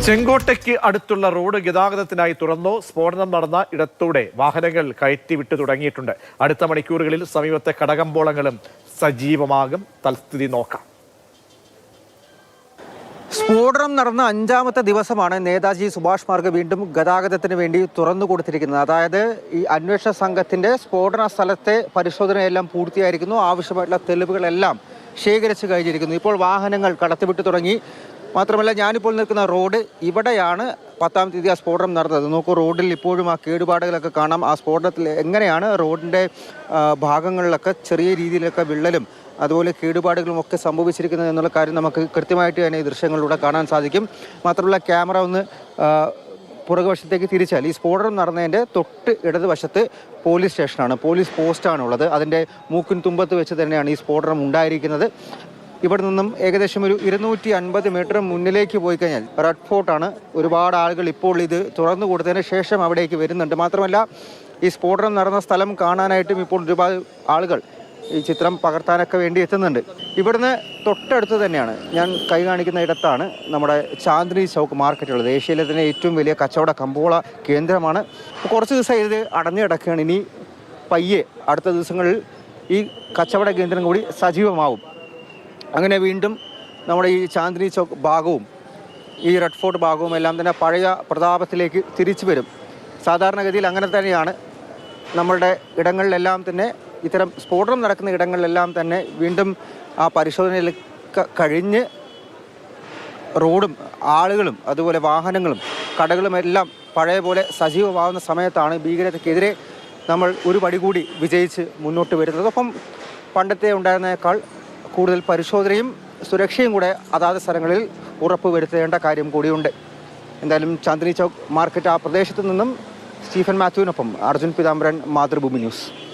ചെങ്കോട്ടയ്ക്ക് അടുത്തുള്ള റോഡ് ഗതാഗതത്തിനായി തുറന്നു. സ്ഫോടനം നടന്ന ഇടത്തൂടെ വാഹനങ്ങൾ കയറ്റിവിട്ടു തുടങ്ങിയിട്ടുണ്ട്. അടുത്ത മണിക്കൂറുകളിൽ സമീപത്തെ കടകമ്പോളങ്ങളും സജീവമാകും. തൽസ്ഥിതി നോക്കാം. സ്ഫോടനം നടന്ന 5ാമത്തെ ദിവസമാണ് നേതാജി സുഭാഷ് മാർഗ് വീണ്ടും ഗതാഗതത്തിന് വേണ്ടി തുറന്നു കൊടുത്തിരിക്കുന്നത്. അതായത് ഈ അന്വേഷണ സംഘത്തിന്റെ സ്ഫോടന സ്ഥലത്തെ പരിശോധനയെല്ലാം പൂർത്തിയായിരിക്കുന്നു. ആവശ്യമായിട്ടുള്ള തെളിവുകളെല്ലാം ശേഖരിച്ചു കഴിഞ്ഞിരിക്കുന്നു. ഇപ്പോൾ വാഹനങ്ങൾ കടത്തിവിട്ടു തുടങ്ങി. മാത്രമല്ല, ഞാനിപ്പോൾ നിൽക്കുന്ന റോഡ് ഇവിടെയാണ് 10ാം തീയതി ആ സ്ഫോടനം നടന്നത്. നോക്കൂ, റോഡിൽ ഇപ്പോഴും ആ കേടുപാടുകളൊക്കെ കാണാം. ആ സ്ഫോടനത്തിൽ എങ്ങനെയാണ് റോഡിൻ്റെ ഭാഗങ്ങളിലൊക്കെ ചെറിയ രീതിയിലൊക്കെ വിള്ളലും അതുപോലെ കേടുപാടുകളും ഒക്കെ സംഭവിച്ചിരിക്കുന്നത് എന്നുള്ള കാര്യം നമുക്ക് കൃത്യമായിട്ട് തന്നെ ഈ ദൃശ്യങ്ങളിലൂടെ കാണാൻ സാധിക്കും. മാത്രമല്ല, ക്യാമറ ഒന്ന് പുറകുവശത്തേക്ക് തിരിച്ചാൽ ഈ സ്ഫോടനം നടന്നതിൻ്റെ തൊട്ട് ഇടതുവശത്ത് പോലീസ് സ്റ്റേഷനാണ്, പോലീസ് പോസ്റ്റാണുള്ളത്. അതിൻ്റെ മൂക്കിൻ തുമ്പത്ത് വെച്ച് തന്നെയാണ് ഈ സ്ഫോടനം ഉണ്ടായിരിക്കുന്നത്. ഇവിടെ നിന്നും ഏകദേശം ഒരു 250 മീറ്റർ മുന്നിലേക്ക് പോയി കഴിഞ്ഞാൽ റെഡ് ഫോർട്ടാണ്. ഒരുപാട് ആളുകൾ ഇപ്പോൾ ഇത് തുറന്നു കൊടുത്തതിന് ശേഷം അവിടേക്ക് വരുന്നുണ്ട്. മാത്രമല്ല, ഈ സ്ഫോടനം നടന്ന സ്ഥലം കാണാനായിട്ടും ഇപ്പോൾ ഒരുപാട് ആളുകൾ ഈ ചിത്രം പകർത്താനൊക്കെ വേണ്ടി എത്തുന്നുണ്ട്. ഇവിടുന്ന് തൊട്ടടുത്ത് തന്നെയാണ്, ഞാൻ കൈ കാണിക്കുന്ന ഇടത്താണ് നമ്മുടെ ചാന്ദിനി ചൗക്ക് മാർക്കറ്റ് ഉള്ളത്. ഏഷ്യയിലെ തന്നെ ഏറ്റവും വലിയ കച്ചവട കമ്പോള കേന്ദ്രമാണ്. കുറച്ച് ദിവസം ഇത് അടഞ്ഞു കിടക്കുകയാണ്. ഇനി പയ്യെ അടുത്ത ദിവസങ്ങളിൽ ഈ കച്ചവട കേന്ദ്രം കൂടി സജീവമാവും. അങ്ങനെ വീണ്ടും നമ്മുടെ ഈ ചാന്ദിനി ചൗക്ക് ഭാഗവും ഈ റെഡ് ഫോർട്ട് ഭാഗവും എല്ലാം തന്നെ പഴയ പ്രതാപത്തിലേക്ക് തിരിച്ചു വരും. സാധാരണഗതിയിൽ അങ്ങനെ തന്നെയാണ്. നമ്മളുടെ ഇടങ്ങളിലെല്ലാം തന്നെ ഇത്തരം സ്ഫോടനം നടക്കുന്ന ഇടങ്ങളിലെല്ലാം തന്നെ വീണ്ടും ആ പരിശോധനയിൽ കഴിഞ്ഞ് റോഡും ആളുകളും അതുപോലെ വാഹനങ്ങളും കടകളും എല്ലാം പഴയ പോലെ സജീവമാകുന്ന സമയത്താണ് ഭീകരതയ്ക്കെതിരെ നമ്മൾ ഒരു പടി കൂടി വിജയിച്ച് മുന്നോട്ട് വരുന്നത്. ഒപ്പം പണ്ടത്തെ ഉണ്ടായിരുന്നേക്കാൾ കൂടുതൽ പരിശോധനയും സുരക്ഷയും കൂടെ അതാത് സ്ഥലങ്ങളിൽ ഉറപ്പുവരുത്തേണ്ട കാര്യം കൂടിയുണ്ട്. എന്തായാലും ചാന്ദിനി ചൗക്ക് മാർക്കറ്റ് ആ പ്രദേശത്തു നിന്നും സ്റ്റീഫൻ മാത്യുവിനൊപ്പം അർജുൻ പീതാംബരൻ, മാതൃഭൂമി ന്യൂസ്.